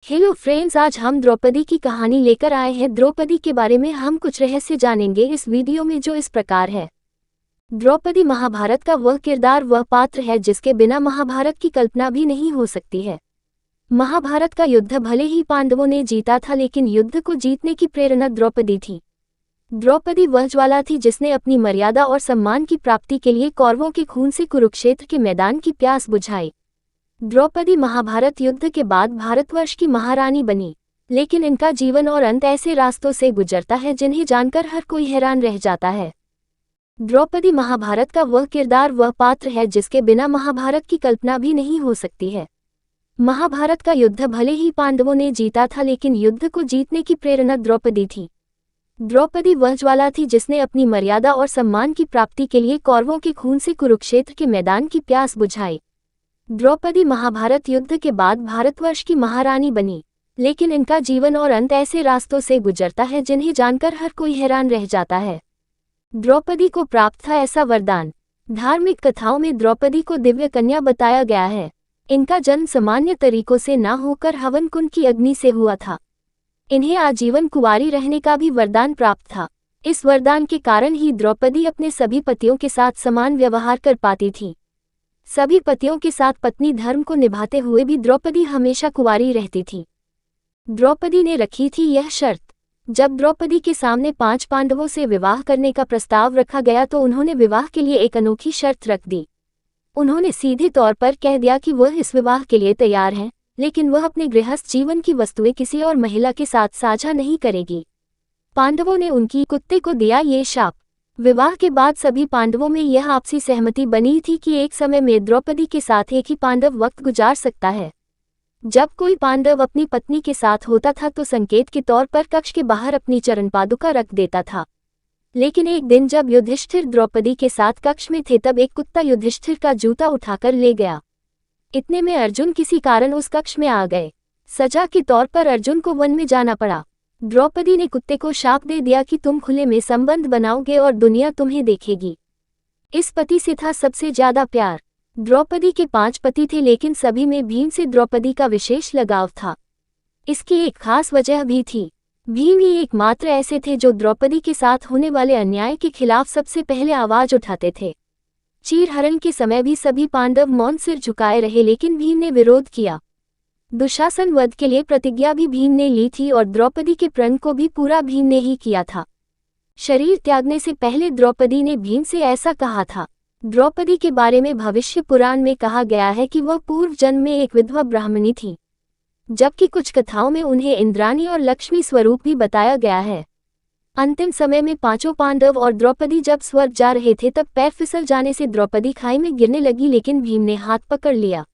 Hello friends, आज हम द्रौपदी की कहानी लेकर आए हैं। द्रौपदी के बारे में हम कुछ रहस्य जानेंगे इस वीडियो में, जो इस प्रकार है। द्रौपदी महाभारत का वह किरदार, वह पात्र है जिसके बिना महाभारत की कल्पना भी नहीं हो सकती है। महाभारत का युद्ध भले ही पांडवों ने जीता था, लेकिन युद्ध को जीतने की प्रेरणा द्रौपदी थी। द्रौपदी वह ज्वाला थी जिसने अपनी मर्यादा और सम्मान की प्राप्ति के लिए कौरवों के खून से कुरुक्षेत्र के मैदान की प्यास बुझाई। द्रौपदी महाभारत युद्ध के बाद भारतवर्ष की महारानी बनी, लेकिन इनका जीवन और अंत ऐसे रास्तों से गुजरता है जिन्हें जानकर हर कोई हैरान रह जाता है। द्रौपदी महाभारत का वह किरदार, वह पात्र है जिसके बिना महाभारत की कल्पना भी नहीं हो सकती है। महाभारत का युद्ध भले ही पांडवों ने जीता था, लेकिन युद्ध को जीतने की प्रेरणा द्रौपदी थी। द्रौपदी वह ज्वाला थी जिसने अपनी मर्यादा और सम्मान की प्राप्ति के लिए कौरवों के खून से कुरुक्षेत्र के मैदान की प्यास बुझाई। द्रौपदी महाभारत युद्ध के बाद भारतवर्ष की महारानी बनी, लेकिन इनका जीवन और अंत ऐसे रास्तों से गुजरता है जिन्हें जानकर हर कोई हैरान रह जाता है। द्रौपदी को प्राप्त था ऐसा वरदान। धार्मिक कथाओं में द्रौपदी को दिव्य कन्या बताया गया है। इनका जन्म सामान्य तरीकों से न होकर हवन कुंड की अग्नि से हुआ था। इन्हें आजीवन कुंवारी रहने का भी वरदान प्राप्त था। इस वरदान के कारण ही द्रौपदी अपने सभी पतियों के साथ समान व्यवहार कर पाती थी। सभी पतियों के साथ पत्नी धर्म को निभाते हुए भी द्रौपदी हमेशा कुंवारी रहती थी। द्रौपदी ने रखी थी यह शर्त। जब द्रौपदी के सामने 5 पांडवों से विवाह करने का प्रस्ताव रखा गया तो उन्होंने विवाह के लिए एक अनोखी शर्त रख दी। उन्होंने सीधे तौर पर कह दिया कि वह इस विवाह के लिए तैयार हैं, लेकिन वह अपने गृहस्थ जीवन की वस्तुएं किसी और महिला के साथ साझा नहीं करेगी। पांडवों ने उनकी कुत्ते को दिया ये शाप। विवाह के बाद सभी पांडवों में यह आपसी सहमति बनी थी कि एक समय में द्रौपदी के साथ एक ही पांडव वक्त गुजार सकता है। जब कोई पांडव अपनी पत्नी के साथ होता था तो संकेत के तौर पर कक्ष के बाहर अपनी चरण पादुका रख देता था। लेकिन एक दिन जब युधिष्ठिर द्रौपदी के साथ कक्ष में थे, तब एक कुत्ता युधिष्ठिर का जूता उठाकर ले गया। इतने में अर्जुन किसी कारण उस कक्ष में आ गए। सजा के तौर पर अर्जुन को वन में जाना पड़ा। द्रौपदी ने कुत्ते को शाप दे दिया कि तुम खुले में संबंध बनाओगे और दुनिया तुम्हें देखेगी। इस पति से था सबसे ज्यादा प्यार। द्रौपदी के 5 पति थे, लेकिन सभी में भीम से द्रौपदी का विशेष लगाव था। इसकी एक खास वजह भी थी। भीम ही एकमात्र ऐसे थे जो द्रौपदी के साथ होने वाले अन्याय के खिलाफ सबसे पहले आवाज उठाते थे। चीरहरण के समय भी सभी पांडव मौन सिर झुकाए रहे, लेकिन भीम ने विरोध किया। दुशासन वध के लिए प्रतिज्ञा भी भीम ने ली थी और द्रौपदी के प्रण को भी पूरा भीम ने ही किया था। शरीर त्यागने से पहले द्रौपदी ने भीम से ऐसा कहा था। द्रौपदी के बारे में भविष्य पुराण में कहा गया है कि वह पूर्व जन्म में एक विधवा ब्राह्मणी थी, जबकि कुछ कथाओं में उन्हें इंद्राणी और लक्ष्मी स्वरूप भी बताया गया है। अंतिम समय में 5 पांडव और द्रौपदी जब स्वर्ग जा रहे थे, तब पैर फिसल जाने से द्रौपदी खाई में गिरने लगी, लेकिन भीम ने हाथ पकड़ लिया।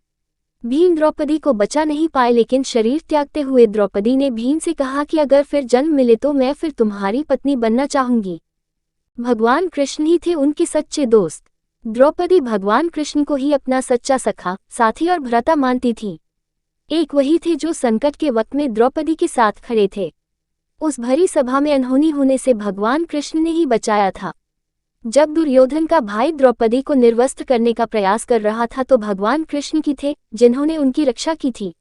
भीम द्रौपदी को बचा नहीं पाए, लेकिन शरीर त्यागते हुए द्रौपदी ने भीम से कहा कि अगर फिर जन्म मिले तो मैं फिर तुम्हारी पत्नी बनना चाहूंगी। भगवान कृष्ण ही थे उनके सच्चे दोस्त। द्रौपदी भगवान कृष्ण को ही अपना सच्चा सखा, साथी और भ्राता मानती थी। एक वही थे जो संकट के वक्त में द्रौपदी के साथ खड़े थे। उस भरी सभा में अनहोनी होने से भगवान कृष्ण ने ही बचाया था। जब दुर्योधन का भाई द्रौपदी को निर्वस्त्र करने का प्रयास कर रहा था तो भगवान कृष्ण की थे जिन्होंने उनकी रक्षा की थी।